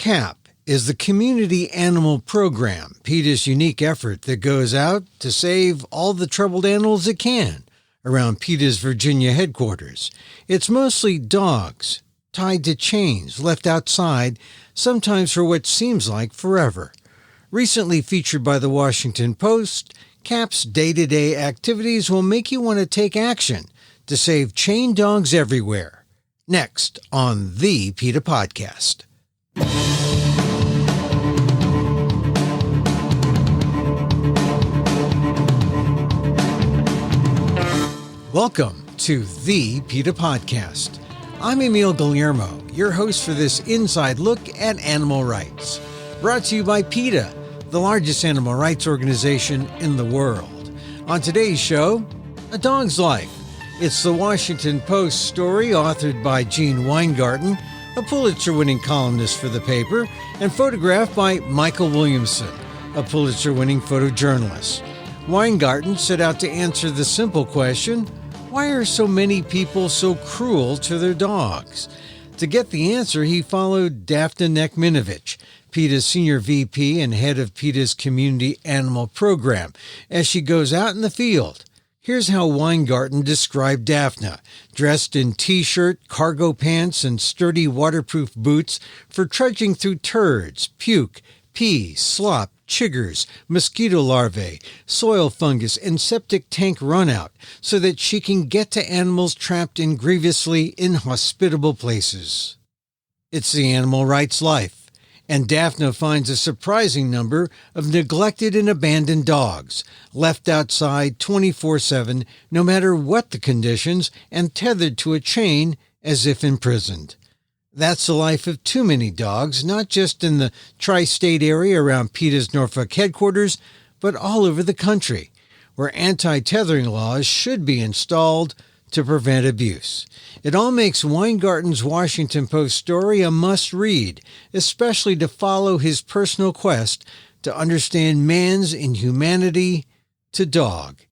CAP is the Community Animal Program, PETA's unique effort that goes out to save all the troubled animals it can around PETA's Virginia headquarters. It's mostly dogs, tied to chains, left outside, sometimes for what seems like forever. Recently featured by the Washington Post, CAP's day-to-day activities will make you want to take action to save chained dogs everywhere. Next on the PETA Podcast. Welcome to the PETA Podcast. I'm Emil Guillermo, your host for this inside look at animal rights. Brought to you by PETA, the largest animal rights organization in the world. On today's show, A Dog's Life. It's the Washington Post story authored by Gene Weingarten, a Pulitzer-winning columnist for the paper, and photographed by Michael Williamson, a Pulitzer-winning photojournalist. Weingarten set out to answer the simple question, why are so many people so cruel to their dogs? To get the answer, he followed Daphna Nachminovich, PETA Sr VP and head of PETA's Community Animal Program, as she goes out in the field. Here's how Weingarten described Daphna, dressed in t-shirt, cargo pants, and sturdy waterproof boots for trudging through turds, puke, pee, slop, chiggers, mosquito larvae, soil fungus, and septic tank runout so that she can get to animals trapped in grievously inhospitable places. It's the animal rights life, and Daphna finds a surprising number of neglected and abandoned dogs, left outside 24/7 no matter what the conditions and tethered to a chain as if imprisoned. That's the life of too many dogs, not just in the tri-state area around PETA's Norfolk headquarters, but all over the country, where anti-tethering laws should be installed to prevent abuse. It all makes Weingarten's Washington Post story a must-read, especially to follow his personal quest to understand man's inhumanity to dog.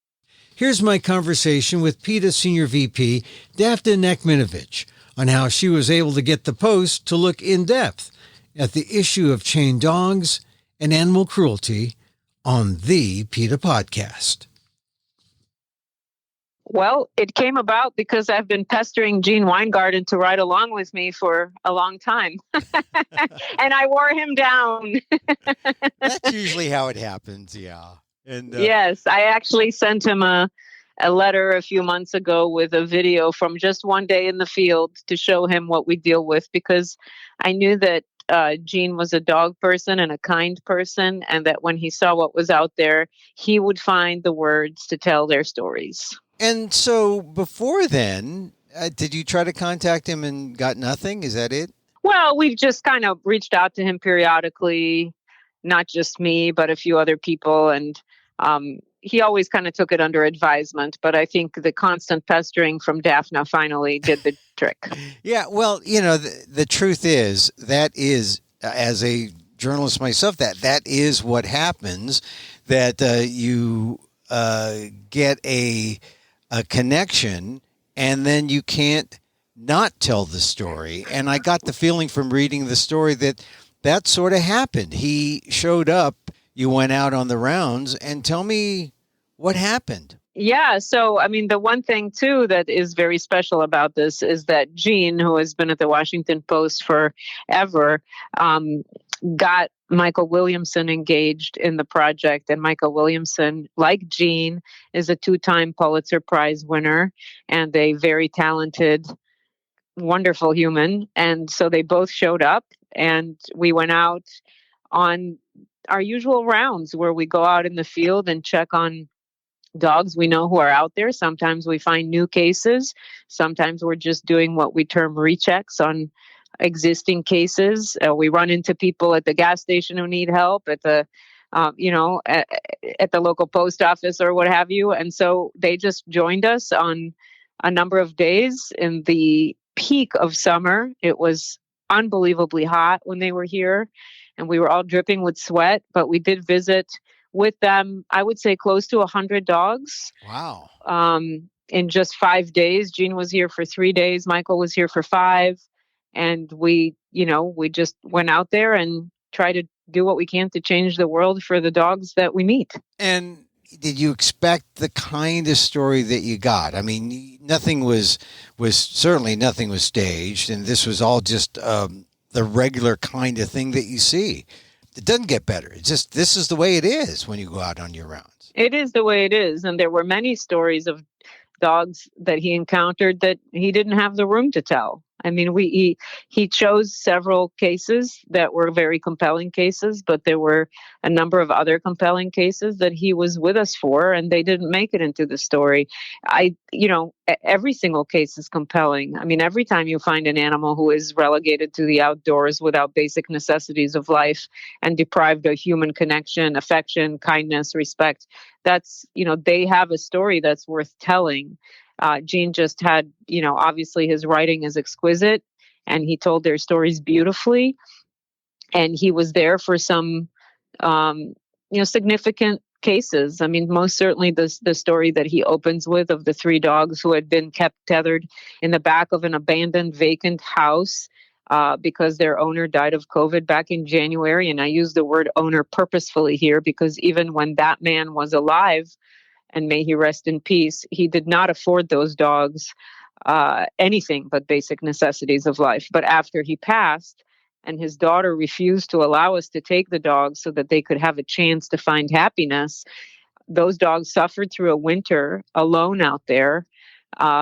Here's my conversation with PETA Senior VP Daphna Nachminovich on how she was able to get the Post to look in depth at the issue of chained dogs and animal cruelty on the PETA Podcast. Well, it came about because I've been pestering Gene Weingarten to ride along with me for a long time. And I wore him down. That's usually how it happens, yeah. And yes, I actually sent him a letter a few months ago with a video from just one day in the field to show him what we deal with, because I knew that Gene was a dog person and a kind person, and that when he saw what was out there, he would find the words to tell their stories. And so before then, did you try to contact him and got nothing? Is that it? Well, we've just kind of reached out to him periodically, not just me, but a few other people. And he always kind of took it under advisement. But I think the constant pestering from Daphna finally did the trick. Yeah, well, you know, the truth is, that is, as a journalist myself, that is what happens, that you get a connection, and then you can't not tell the story. And I got the feeling from reading the story that sort of happened. He showed up, you went out on the rounds, and tell me what happened. Yeah. So, I mean, the one thing, too, that is very special about this is that Gene, who has been at the Washington Post forever, got Michael Williamson engaged in the project. And Michael Williamson, like Gene, is a 2-time Pulitzer Prize winner and a very talented, wonderful human. And so they both showed up, and we went out on our usual rounds where we go out in the field and check on dogs we know who are out there. Sometimes we find new cases. Sometimes we're just doing what we term rechecks on existing cases. We run into people at the gas station who need help, at the at the local post office or what have you. And so they just joined us on a number of days in the peak of summer. It was unbelievably hot when they were here, and we were all dripping with sweat, but we did visit with them, I would say close to 100 dogs. Wow. In just 5 days. Gene was here for 3 days. Michael was here for 5. And we just went out there and try to do what we can to change the world for the dogs that we meet. And did you expect the kind of story that you got? I mean, nothing was certainly nothing was staged, and this was all just the regular kind of thing that you see. It doesn't get better. It's just this is the way it is when you go out on your rounds. It is the way it is, and there were many stories of dogs that he encountered that he didn't have the room to tell. I mean, he chose several cases that were very compelling cases, but there were a number of other compelling cases that he was with us for, and they didn't make it into the story. Every single case is compelling. I mean, every time you find an animal who is relegated to the outdoors without basic necessities of life and deprived of human connection, affection, kindness, respect, they have a story that's worth telling. Gene just had, obviously his writing is exquisite and he told their stories beautifully. And he was there for some, significant cases. I mean, most certainly the story that he opens with of the 3 dogs who had been kept tethered in the back of an abandoned vacant house because their owner died of COVID back in January. And I use the word owner purposefully here because even when that man was alive, and may he rest in peace, he did not afford those dogs anything but basic necessities of life. But after he passed, and his daughter refused to allow us to take the dogs so that they could have a chance to find happiness, those dogs suffered through a winter alone out there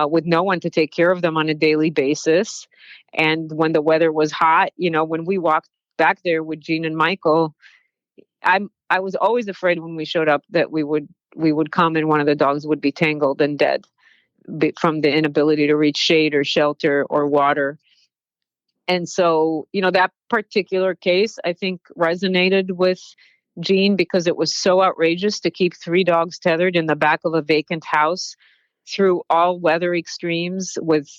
with no one to take care of them on a daily basis. And when the weather was hot, when we walked back there with Gene and Michael, I was always afraid when we showed up that we would come and one of the dogs would be tangled and dead from the inability to reach shade or shelter or water. And so, that particular case, I think, resonated with Gene because it was so outrageous to keep 3 dogs tethered in the back of a vacant house through all weather extremes with,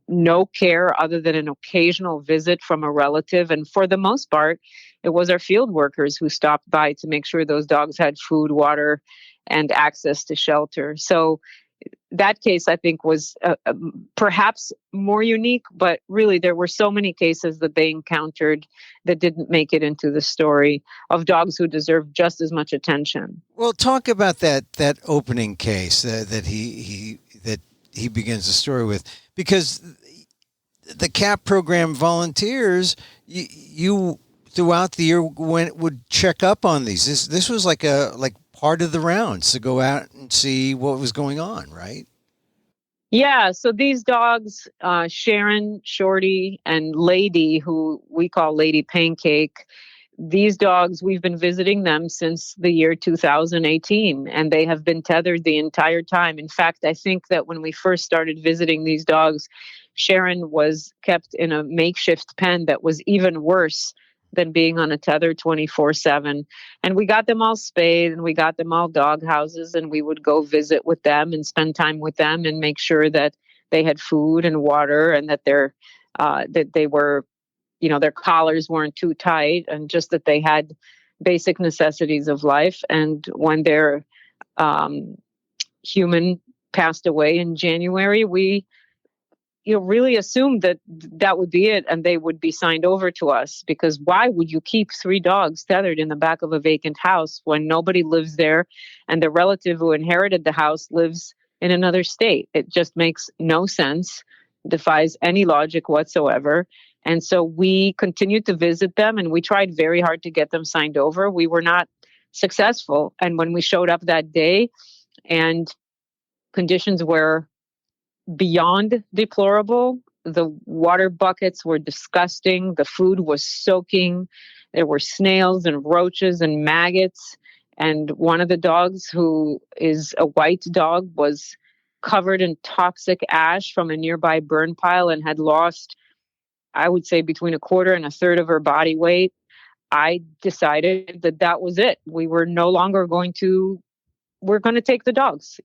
no care other than an occasional visit from a relative. And for the most part, it was our field workers who stopped by to make sure those dogs had food, water, and access to shelter. So that case, I think, was perhaps more unique, but really there were so many cases that they encountered that didn't make it into the story of dogs who deserve just as much attention. Well, talk about that opening case that he begins the story with, because the CAP program volunteers, you throughout the year would check up on these. This was like part of the rounds to go out and see what was going on, right? Yeah, so these dogs, Sharon, Shorty, and Lady, who we call Lady Pancake, these dogs, we've been visiting them since the year 2018, and they have been tethered the entire time. In fact, I think that when we first started visiting these dogs, Sharon was kept in a makeshift pen that was even worse than being on a tether 24/7. And we got them all spayed and we got them all dog houses, and we would go visit with them and spend time with them and make sure that they had food and water and that they were, their collars weren't too tight and just that they had basic necessities of life. And when their human passed away in January, we really assumed that would be it and they would be signed over to us, because why would you keep 3 dogs tethered in the back of a vacant house when nobody lives there and the relative who inherited the house lives in another state? It just makes no sense, defies any logic whatsoever. And so we continued to visit them and we tried very hard to get them signed over. We were not successful. And when we showed up that day and conditions were beyond deplorable. The water buckets were disgusting. The food was soaking. There were snails and roaches and maggots. And one of the dogs, who is a white dog, was covered in toxic ash from a nearby burn pile and had lost, I would say, between a quarter and a third of her body weight. I decided that was it. We're going to take the dogs,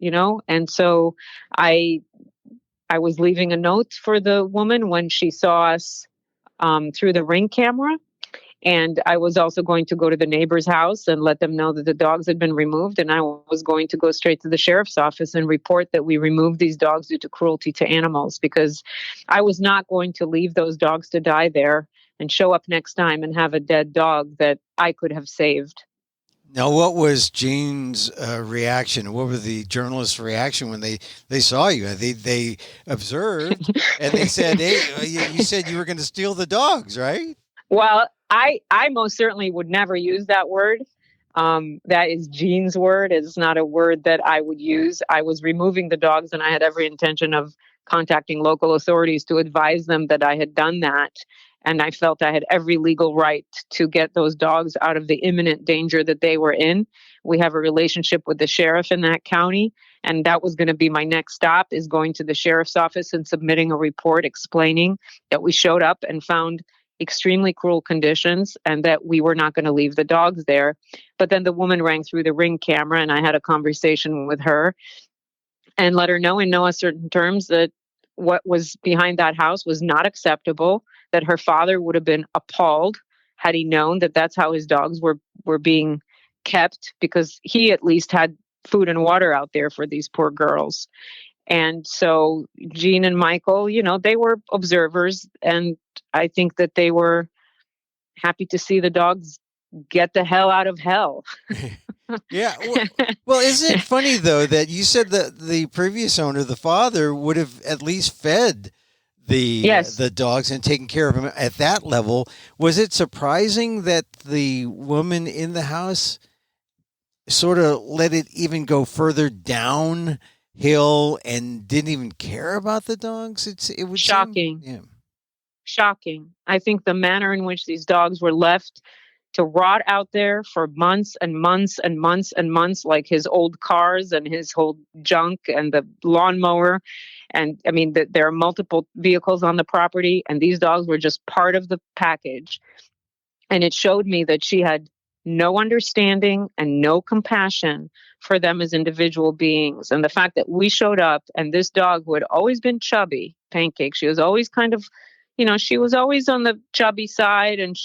And so I was leaving a note for the woman when she saw us through the Ring camera. And I was also going to go to the neighbor's house and let them know that the dogs had been removed. And I was going to go straight to the sheriff's office and report that we removed these dogs due to cruelty to animals, because I was not going to leave those dogs to die there and show up next time and have a dead dog that I could have saved. Now, what was Gene's reaction? What was the journalist's reaction when they saw you? They observed and they said, "Hey, you said you were going to steal the dogs, right?" Well, I most certainly would never use that word. That is Gene's word. It's not a word that I would use. I was removing the dogs, and I had every intention of contacting local authorities to advise them that I had done that. And I felt I had every legal right to get those dogs out of the imminent danger that they were in. We have a relationship with the sheriff in that county, and that was going to be my next stop, is going to the sheriff's office and submitting a report explaining that we showed up and found extremely cruel conditions and that we were not going to leave the dogs there. But then the woman rang through the Ring camera, and I had a conversation with her and let her know in no uncertain terms that what was behind that house was not acceptable, that her father would have been appalled had he known that that's how his dogs were being kept, because he at least had food and water out there for these poor girls. And so Gene and Michael, they were observers, and I think that they were happy to see the dogs get the hell out of hell. Yeah. Well, isn't it funny, though, that you said that the previous owner, the father, would have at least fed the dogs and taken care of them at that level? Was it surprising that the woman in the house sort of let it even go further downhill and didn't even care about the dogs? It was shocking. Shocking. I think the manner in which these dogs were left to rot out there for months and months and months and months, like his old cars and his whole junk and the lawnmower. And I mean, there are multiple vehicles on the property, and these dogs were just part of the package. And it showed me that she had no understanding and no compassion for them as individual beings. And the fact that we showed up, and this dog, who had always been chubby, Pancake, she was always kind of, she was always on the chubby side, and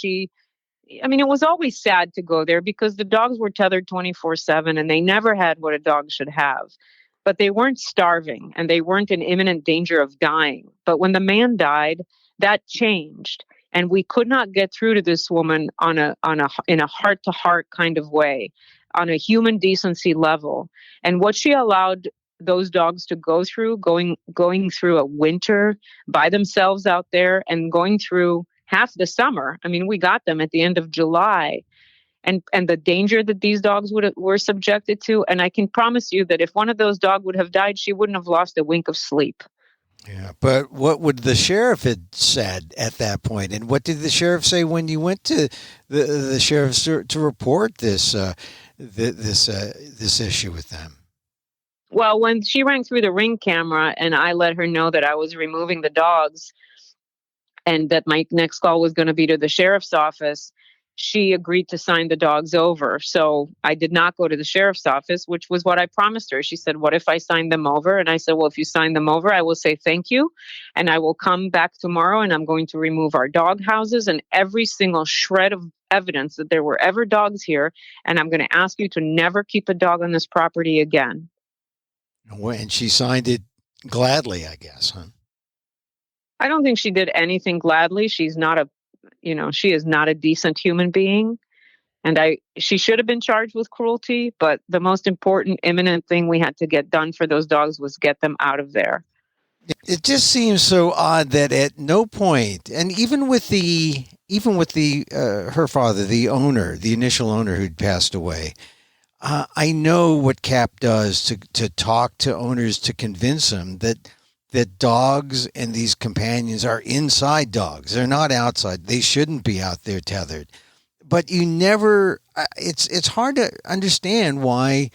it was always sad to go there because the dogs were tethered 24/7 and they never had what a dog should have. But they weren't starving and they weren't in imminent danger of dying. But when the man died, that changed. And we could not get through to this woman in a heart-to-heart kind of way, on a human decency level. And what she allowed those dogs to go through, going through a winter by themselves out there, and going through half the summer. I mean, we got them at the end of July, and the danger that these dogs were subjected to. And I can promise you that if one of those dogs would have died, she wouldn't have lost a wink of sleep. Yeah, but what would the sheriff had said at that point? And what did the sheriff say when you went to the sheriff to report this issue with them? Well, when she rang through the Ring camera and I let her know that I was removing the dogs and that my next call was going to be to the sheriff's office, she agreed to sign the dogs over. So I did not go to the sheriff's office, which was what I promised her. She said, "What if I sign them over?" And I said, "Well, if you sign them over, I will say thank you. And I will come back tomorrow and I'm going to remove our dog houses and every single shred of evidence that there were ever dogs here. And I'm going to ask you to never keep a dog on this property again." And she signed it gladly, I guess, huh? I don't think she did anything gladly. She is not a decent human being. And she should have been charged with cruelty, but the most important, imminent thing we had to get done for those dogs was get them out of there. It just seems so odd that at no point, and even with her father, the owner, the initial owner who'd passed away, I know what CAP does to talk to owners to convince them that dogs and these companions are inside dogs. They're not outside. They shouldn't be out there tethered. But you never, it's hard to understand why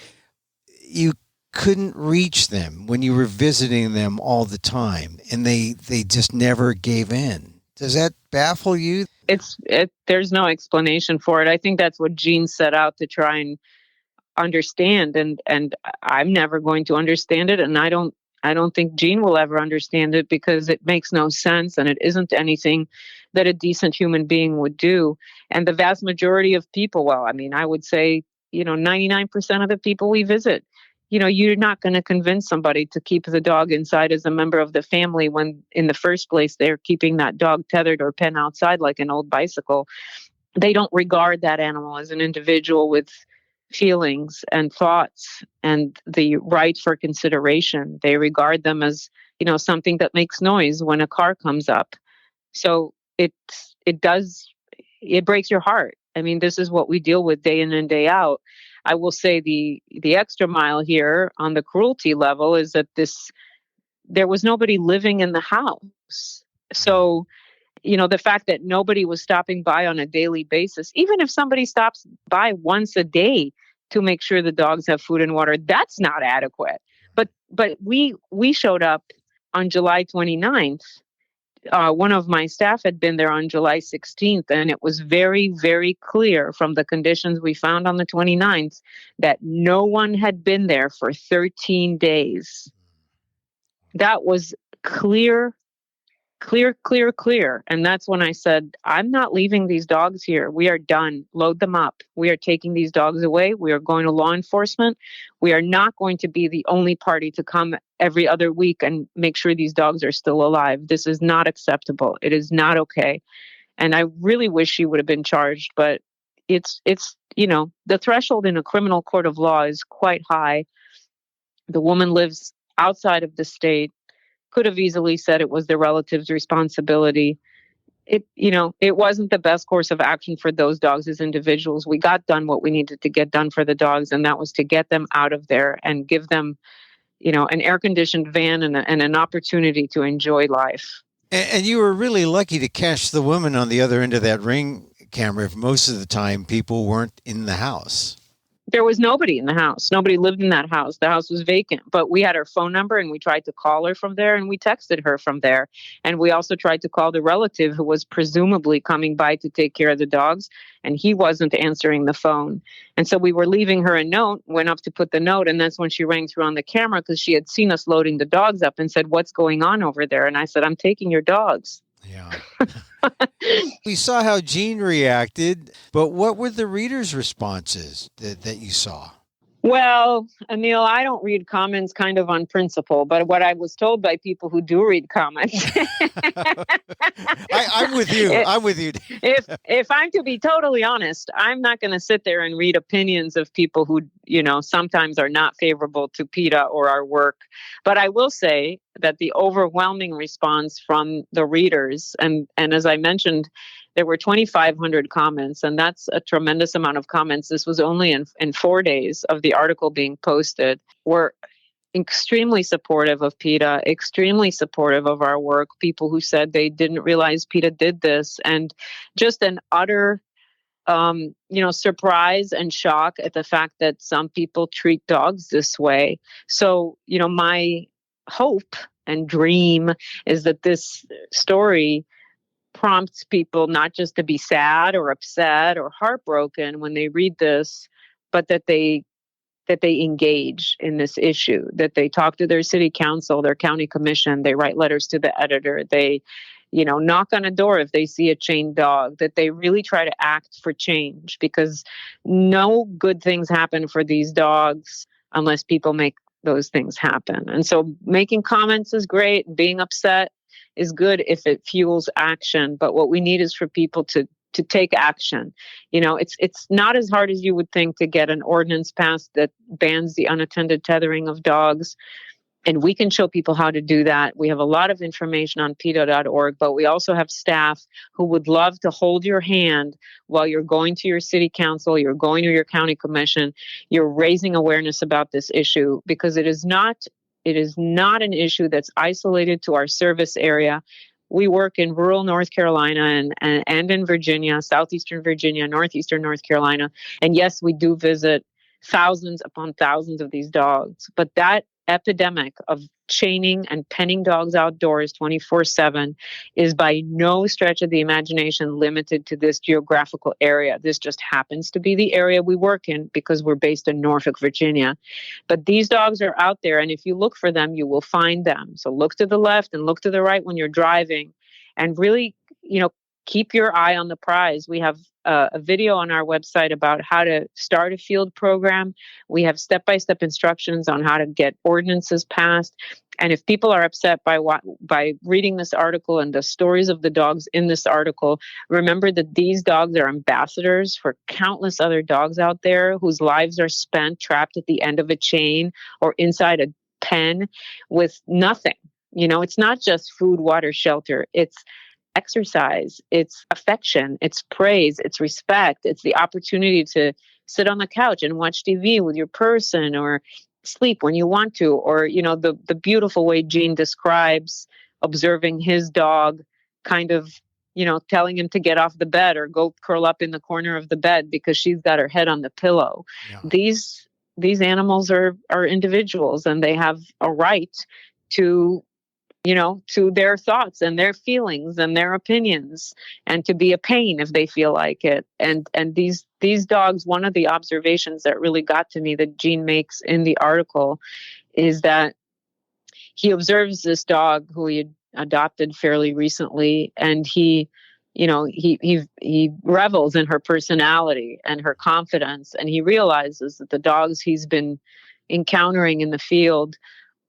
you couldn't reach them when you were visiting them all the time, and they just never gave in. Does that baffle you? There's no explanation for it. I think that's what Gene set out to try and understand, and I'm never going to understand it, and I don't I don't think Gene will ever understand it because it makes no sense and it isn't anything that a decent human being would do. And the vast majority of people, well, I mean, I would say, 99% of the people we visit, you're not going to convince somebody to keep the dog inside as a member of the family when in the first place they're keeping that dog tethered or penned outside like an old bicycle. They don't regard that animal as an individual with feelings and thoughts and the right for consideration. They regard them as, something that makes noise when a car comes up. So it breaks your heart. I mean, this is what we deal with day in and day out. I will say the extra mile here on the cruelty level is that there was nobody living in the house. So, the fact that nobody was stopping by on a daily basis, even if somebody stops by once a day to make sure the dogs have food and water, that's not adequate. But we showed up on July 29th. One of my staff had been there on July 16th, and it was very, very clear from the conditions we found on the 29th that no one had been there for 13 days. That was clear. And that's when I said, I'm not leaving these dogs here. We are done. Load them up. We are taking these dogs away. We are going to law enforcement. We are not going to be the only party to come every other week and make sure these dogs are still alive. This is not acceptable. It is not okay. And I really wish she would have been charged, but it's the threshold in a criminal court of law is quite high. The woman lives outside of the state. Could have easily said it was the relative's responsibility. It wasn't the best course of action for those dogs as individuals. We got done what we needed to get done for the dogs, and that was to get them out of there and give them, an air-conditioned van and an opportunity to enjoy life. And you were really lucky to catch the woman on the other end of that Ring camera. If most of the time people weren't in the house. There was nobody in the house. Nobody lived in that house. The house was vacant, but we had her phone number and we tried to call her from there and we texted her from there. And we also tried to call the relative who was presumably coming by to take care of the dogs, and he wasn't answering the phone. And so we were leaving her a note, went up to put the note, and that's when she rang through on the camera because she had seen us loading the dogs up and said, "What's going on over there?" And I said, "I'm taking your dogs." Yeah. We saw how Gene reacted, but what were the readers' responses that you saw? Well, Emil, I don't read comments kind of on principle, but what I was told by people who do read comments. I'm with you. I'm with you. If I'm to be totally honest, I'm not going to sit there and read opinions of people who, sometimes are not favorable to PETA or our work. But I will say that the overwhelming response from the readers, and as I mentioned, there were 2,500 comments, and that's a tremendous amount of comments. This was only in 4 days of the article being posted. Were extremely supportive of PETA, extremely supportive of our work, people who said they didn't realize PETA did this, and just an utter surprise and shock at the fact that some people treat dogs this way. So, my hope and dream is that this story prompts people not just to be sad or upset or heartbroken when they read this, but that they engage in this issue, that they talk to their city council, their county commission, they write letters to the editor, they, knock on a door if they see a chained dog, that they really try to act for change, because no good things happen for these dogs unless people make those things happen. And so making comments is great. Being upset is good if it fuels action. But what we need is for people to take action. It's not as hard as you would think to get an ordinance passed that bans the unattended tethering of dogs. And we can show people how to do that. We have a lot of information on PETA.org, but we also have staff who would love to hold your hand while you're going to your city council, you're going to your county commission, you're raising awareness about this issue, because it is not an issue that's isolated to our service area. We work in rural North Carolina and in Virginia, southeastern Virginia, northeastern North Carolina. And yes, we do visit thousands upon thousands of these dogs. But that epidemic of chaining and penning dogs outdoors 24/7 is by no stretch of the imagination limited to this geographical area. This just happens to be the area we work in because we're based in Norfolk, Virginia. But these dogs are out there, and if you look for them, you will find them. So look to the left and look to the right when you're driving, and really, keep your eye on the prize. We have a video on our website about how to start a field program. We have step-by-step instructions on how to get ordinances passed. And if people are upset by reading this article and the stories of the dogs in this article, remember that these dogs are ambassadors for countless other dogs out there whose lives are spent trapped at the end of a chain or inside a pen with nothing. It's not just food, water, shelter. It's exercise, it's affection, it's praise, it's respect, it's the opportunity to sit on the couch and watch TV with your person, or sleep when you want to, or the beautiful way Gene describes observing his dog kind of telling him to get off the bed or go curl up in the corner of the bed because she's got her head on the pillow. Yeah. These animals are individuals, and they have a right to their thoughts and their feelings and their opinions, and to be a pain if they feel like it. And these dogs, one of the observations that really got to me that Gene makes in the article is that he observes this dog who he had adopted fairly recently, and he revels in her personality and her confidence, and he realizes that the dogs he's been encountering in the field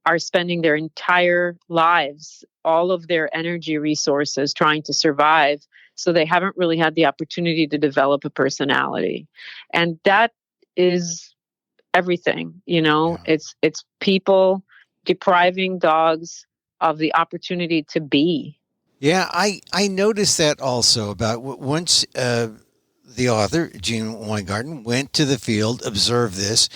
are spending their entire lives, all of their energy resources trying to survive. So they haven't really had the opportunity to develop a personality. And that is everything, Yeah. It's people depriving dogs of the opportunity to be. Yeah, I noticed that also about once the author, Gene Weingarten, went to the field, observed this.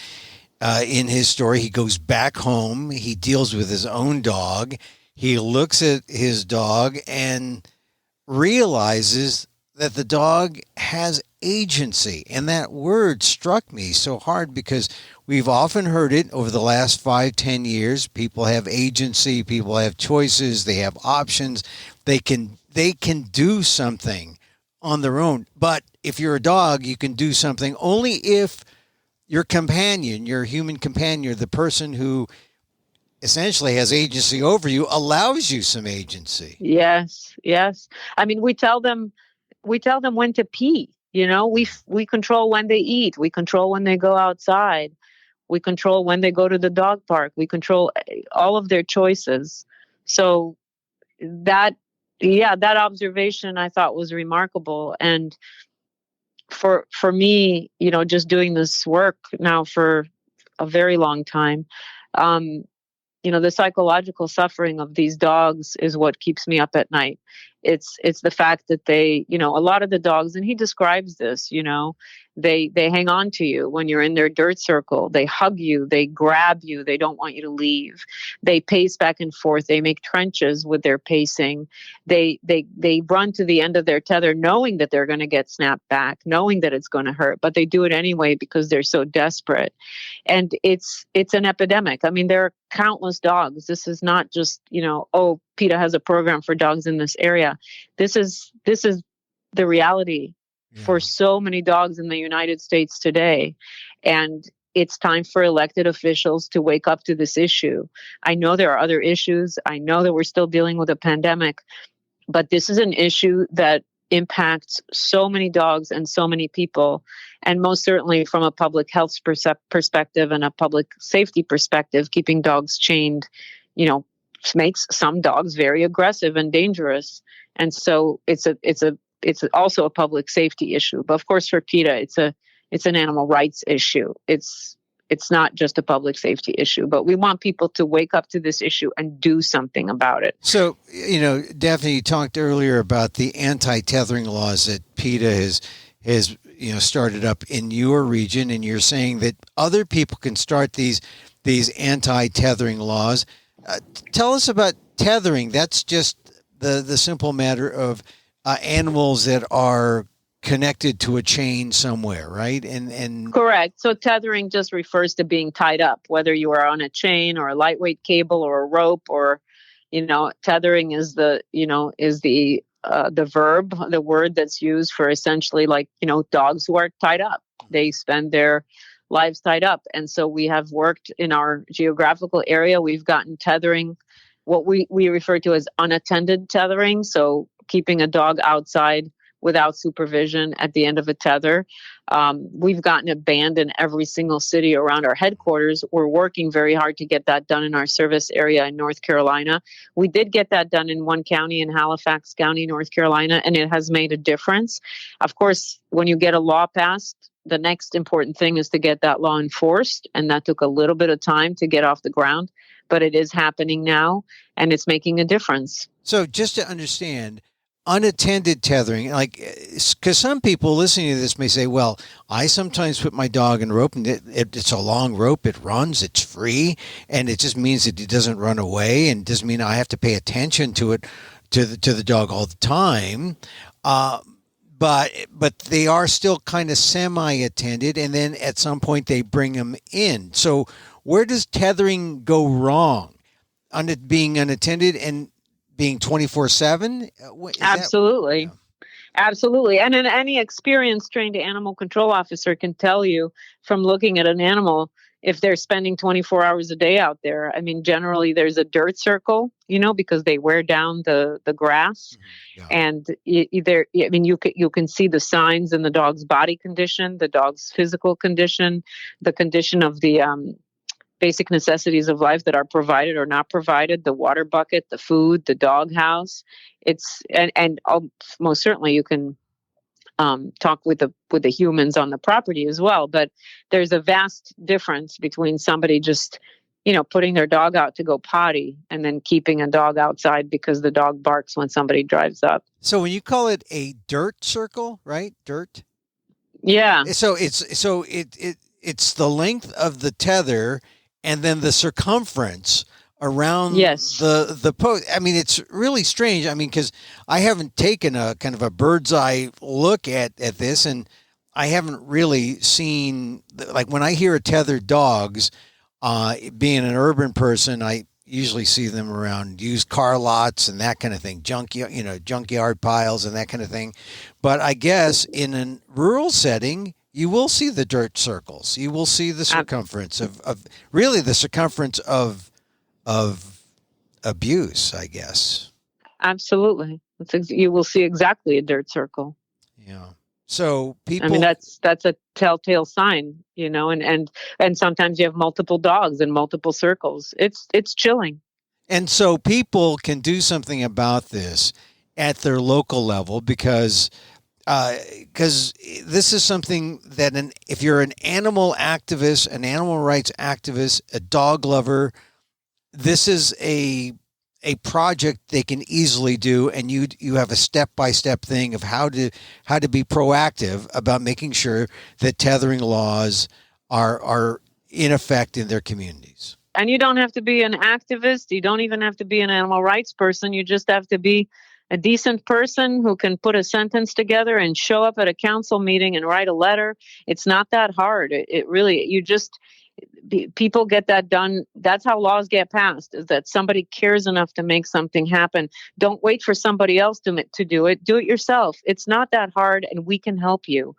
In his story, he goes back home. He deals with his own dog. He looks at his dog and realizes that the dog has agency. And that word struck me so hard because we've often heard it over the last 5-10 years. People have agency. People have choices. They have options. They can do something on their own. But if you're a dog, you can do something only if your companion, your human companion, the person who essentially has agency over you, allows you some agency. Yes. I mean, we tell them when to pee. We control when they eat. We control when they go outside. We control when they go to the dog park. We control all of their choices. So that observation I thought was remarkable. And for me, just doing this work now for a very long time, the psychological suffering of these dogs is what keeps me up at night. It's the fact that they, a lot of the dogs, and he describes this, they hang on to you when you're in their dirt circle. They hug you, they grab you, they don't want you to leave. They pace back and forth. They make trenches with their pacing. They run to the end of their tether knowing that they're going to get snapped back, knowing that it's going to hurt, but they do it anyway because they're so desperate. And it's an epidemic. I mean, there are countless dogs. This is not just, PETA has a program for dogs in this area. This is the reality for so many dogs in the United States today. And it's time for elected officials to wake up to this issue. I know there are other issues. I know that we're still dealing with a pandemic, but this is an issue that impacts so many dogs and so many people. And most certainly from a public health perspective and a public safety perspective, keeping dogs chained, makes some dogs very aggressive and dangerous. And so it's also a public safety issue. But of course, for PETA, it's an animal rights issue. It's not just a public safety issue, but we want people to wake up to this issue and do something about it. So, Daphne, you talked earlier about the anti-tethering laws that PETA has started up in your region, and you're saying that other people can start these anti-tethering laws. Tell us about tethering. That's just the simple matter of animals that are connected to a chain somewhere, right? And Correct. So tethering just refers to being tied up, whether you are on a chain or a lightweight cable or a rope, or, tethering is the verb, the word that's used for essentially like, dogs who are tied up. They spend their lives tied up. And so we have worked in our geographical area. We've gotten tethering, what we refer to as unattended tethering. So keeping a dog outside without supervision at the end of a tether. We've gotten it banned in every single city around our headquarters. We're working very hard to get that done in our service area in North Carolina. We did get that done in one county, in Halifax County, North Carolina, and it has made a difference. Of course, when you get a law passed, the next important thing is to get that law enforced, and that took a little bit of time to get off the ground, but it is happening now, and it's making a difference. So just to understand, unattended tethering, like, because some people listening to this may say, well, I sometimes put my dog in a rope and it's a long rope, it runs, it's free, and it just means that it doesn't run away, and doesn't mean I have to pay attention to it, to the dog all the time. But they are still kind of semi-attended, and then at some point they bring them in. So where does tethering go wrong? On it being unattended and being 24/7? Absolutely. Absolutely. And any experienced trained animal control officer can tell you from looking at an animal if they're spending 24 hours a day out there. I mean, generally there's a dirt circle, because they wear down the grass. Yeah. And you can see the signs in the dog's body condition, the dog's physical condition, the condition of the basic necessities of life that are provided or not provided, the water bucket, the food, the dog house. Most certainly you can talk with the humans on the property as well. But there's a vast difference between somebody just, putting their dog out to go potty and then keeping a dog outside because the dog barks when somebody drives up. So when you call it a dirt circle, right? Dirt. Yeah. So it's the length of the tether and then the circumference around the post. I mean, it's really strange. I mean, because I haven't taken a kind of a bird's eye look at this, and I haven't really seen, like, when I hear tethered dogs, being an urban person, I usually see them around used car lots and that kind of thing, junkyard piles and that kind of thing. But I guess in a rural setting, you will see the dirt circles. You will see the circumference of really the circumference of abuse, I guess. Absolutely. You will see exactly a dirt circle. Yeah. So people, I mean, that's a telltale sign, and sometimes you have multiple dogs in multiple circles. It's chilling. And so people can do something about this at their local level because this is something that if you're an animal activist, an animal rights activist, a dog lover, this is a project they can easily do, and you have a step-by-step thing of how to be proactive about making sure that tethering laws are in effect in their communities. And you don't have to be an activist. You don't even have to be an animal rights person. You just have to be a decent person who can put a sentence together and show up at a council meeting and write a letter. It's not that hard. It really, people get that done. That's how laws get passed, is that somebody cares enough to make something happen. Don't wait for somebody else to do it. Do it yourself. It's not that hard, and we can help you.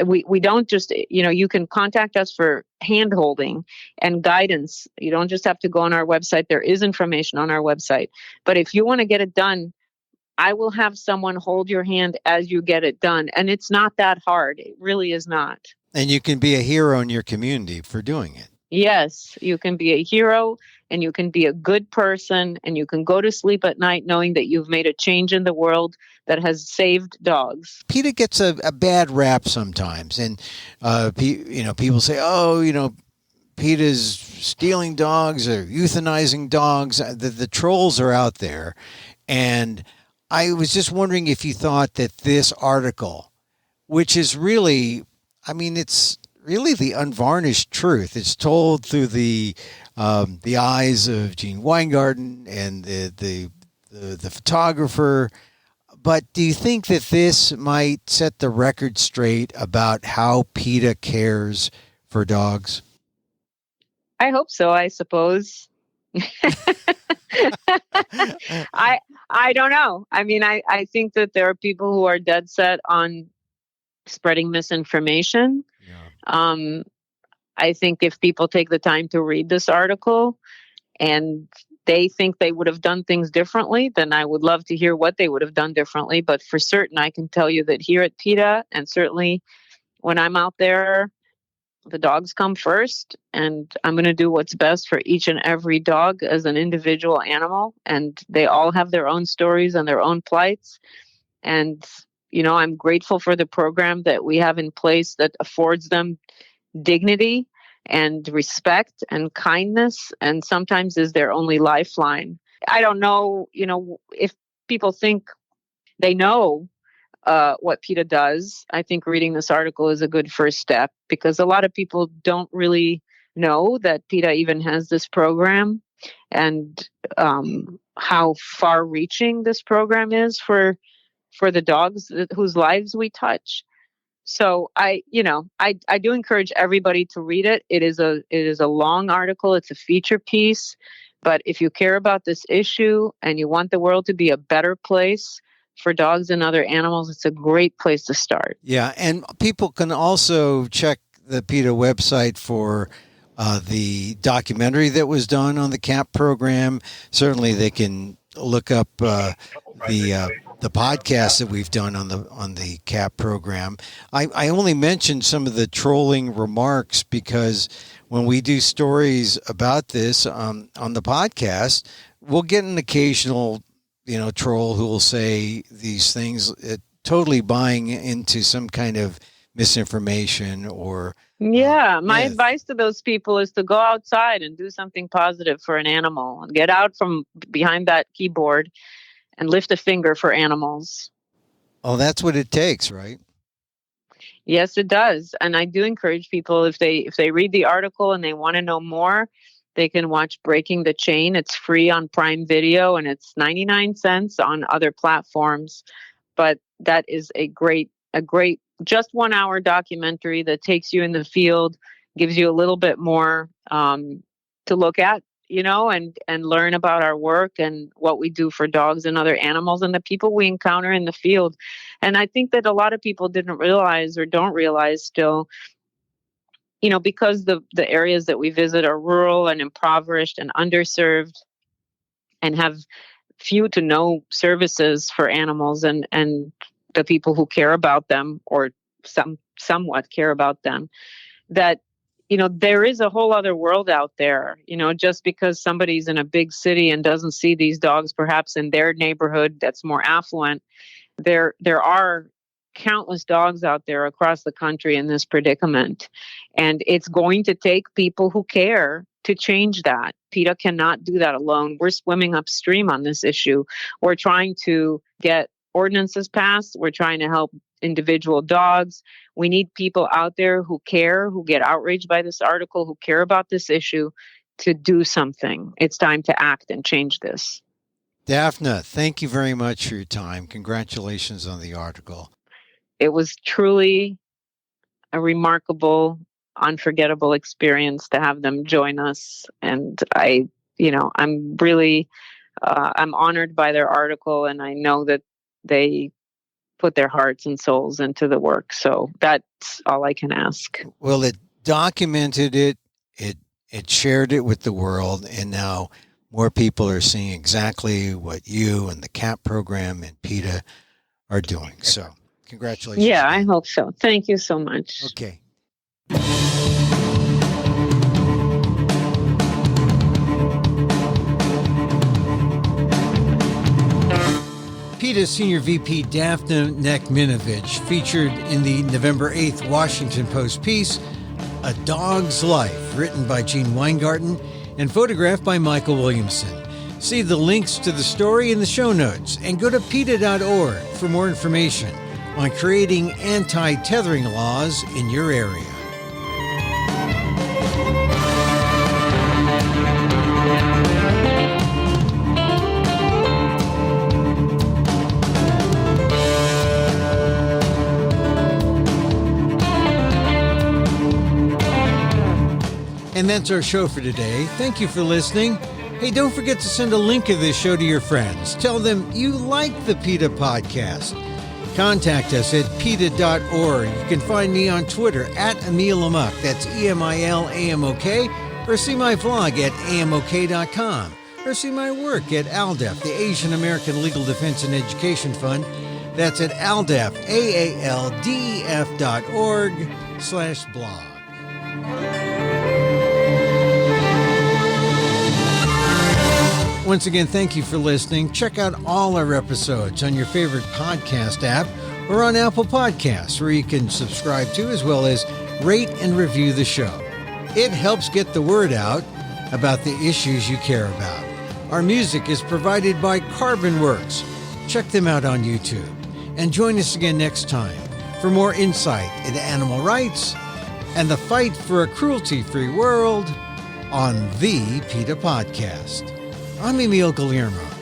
We don't just, you can contact us for hand-holding and guidance. You don't just have to go on our website. There is information on our website. But if you want to get it done, I will have someone hold your hand as you get it done. And it's not that hard. It really is not. And you can be a hero in your community for doing it. Yes, you can be a hero, and you can be a good person, and you can go to sleep at night knowing that you've made a change in the world that has saved dogs. PETA gets a bad rap sometimes. And, people say, PETA's stealing dogs or euthanizing dogs. The trolls are out there. And I was just wondering if you thought that this article, which is really, it's really the unvarnished truth. It's told through the eyes of Gene Weingarten and the photographer, But do you think that this might set the record straight about how PETA cares for dogs? I hope so, I suppose. I don't know. I mean, I think that there are people who are dead set on spreading misinformation. Yeah. I think if people take the time to read this article and they think they would have done things differently, then I would love to hear what they would have done differently. But for certain, I can tell you that here at PETA, and certainly when I'm out there, the dogs come first, and I'm going to do what's best for each and every dog as an individual animal. And they all have their own stories and their own plights. And, I'm grateful for the program that we have in place that affords them dignity and respect and kindness, and sometimes is their only lifeline. I don't know, if people think they know what PETA does. I think reading this article is a good first step, because a lot of people don't really know that PETA even has this program, and how far-reaching this program is for the dogs whose lives we touch. So I do encourage everybody to read it. It is a long article. It's a feature piece. But if you care about this issue and you want the world to be a better place for dogs and other animals, it's a great place to start. Yeah, and people can also check the PETA website for the documentary that was done on the CAP program. Certainly, they can look up the podcast that we've done on the CAP program. I only mentioned some of the trolling remarks because when we do stories about this on the podcast, we'll get an occasional troll who will say these things, totally buying into some kind of misinformation or. Yeah, my advice to those people is to go outside and do something positive for an animal, and get out from behind that keyboard and lift a finger for animals. Oh, that's what it takes, right? Yes, it does. And I do encourage people, if they read the article and they want to know more, they can watch Breaking the Chain. It's free on Prime Video, and it's 99 cents on other platforms. But that is a great just 1 hour documentary that takes you in the field, gives you a little bit more to look at, and learn about our work and what we do for dogs and other animals and the people we encounter in the field. And I think that a lot of people didn't realize, or don't realize still, because the areas that we visit are rural and impoverished and underserved and have few to no services for animals and the people who care about them, or somewhat care about them, that there is a whole other world out there. Just because somebody's in a big city and doesn't see these dogs perhaps in their neighborhood that's more affluent, there are countless dogs out there across the country in this predicament. And it's going to take people who care to change that. PETA cannot do that alone. We're swimming upstream on this issue. We're trying to get ordinances passed. We're trying to help individual dogs. We need people out there who care, who get outraged by this article, who care about this issue, to do something. It's time to act and change this. Daphna, thank you very much for your time. Congratulations on the article. It was truly a remarkable, unforgettable experience to have them join us. And I'm really, I'm honored by their article, and I know that they put their hearts and souls into the work. So that's all I can ask. Well, it documented it, it shared it with the world, and now more people are seeing exactly what you and the CAP program and PETA are doing. So congratulations. Yeah, I hope so. Thank you so much. Okay. PETA Senior VP Daphna Nachminovich featured in the November 8th Washington Post piece, A Dog's Life, written by Gene Weingarten and photographed by Michael Williamson. See the links to the story in the show notes, and go to PETA.org for more information on creating anti-tethering laws in your area. And that's our show for today. Thank you for listening. Hey, don't forget to send a link of this show to your friends. Tell them you like the PETA Podcast. Contact us at PETA.org. You can find me on Twitter at Emil Amok. That's EMILAMOK. Or see my vlog at AMOK.com. Or see my work at ALDEF, the Asian American Legal Defense and Education Fund. That's at ALDEF, AALDEF.org/blog. Once again, thank you for listening. Check out all our episodes on your favorite podcast app or on Apple Podcasts, where you can subscribe to as well as rate and review the show. It helps get the word out about the issues you care about. Our music is provided by Carbon Works. Check them out on YouTube. And join us again next time for more insight into animal rights and the fight for a cruelty-free world on the PETA Podcast. I'm Emil Guillermo.